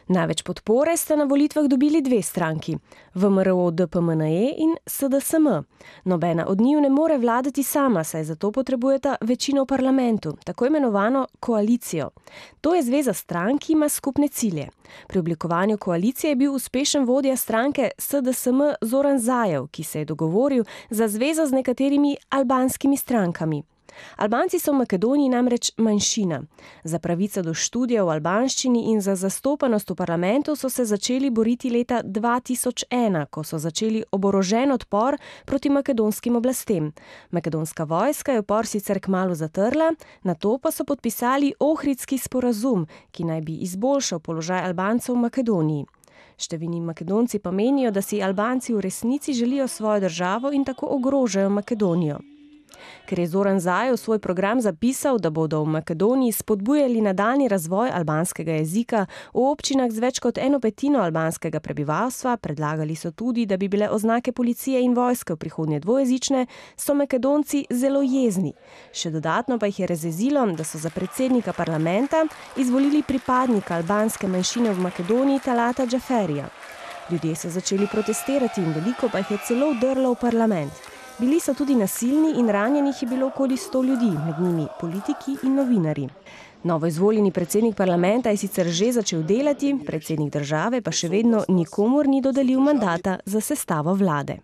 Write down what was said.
Največ podpore sta na volitvah dobili dve stranki, VMRO-DPMNE in SDSM. Nobena od njiju ne more vladati sama, saj zato potrebujeta večino v parlamentu, tako imenovano koalicijo. To je zveza strank, ki ima skupne cilje. Pri oblikovanju koalicije je bil uspešen vodja stranke SDSM Zoran Zaev, ki se je dogovoril za zvezo z nekaterimi albanskimi strankami. Albanci so v Makedoniji namreč manjšina. Za pravico do študija v albanščini in za zastopanost v parlamentu so se začeli boriti leta 2001, ko so začeli oborožen odpor proti makedonskim oblastem. Makedonska vojska je upor sicer kmalu zatrla, nato pa so podpisali Ohridski sporazum, ki naj bi izboljšal položaj Albancev v Makedoniji. Številni Makedonci pa menijo, da si Albanci v resnici želijo svojo državo in tako ogrožajo Makedonijo. Ker je Zoran Zaev svoj program zapisal, da bodo v Makedoniji spodbujali nadaljnji razvoj albanskega jezika v občinah z več kot 1/5 albanskega prebivalstva, predlagali so tudi, da bi bile oznake policije in vojske v prihodnje dvojezične, so Makedonci zelo jezni. Še dodatno pa jih je razjezilo, da so za predsednika parlamenta izvolili pripadnika albanske manjšine v Makedoniji Talata Džaferija. Ljudje so začeli protestirati in veliko pa jih je celo vdrlo v parlament. Bili so tudi nasilni in ranjenih je bilo okoli 100 ljudi, med njimi politiki in novinarji. Novoizvoljeni predsednik parlamenta je sicer že začel delati, predsednik države pa še vedno nikomur ni dodelil mandata za sestavo vlade.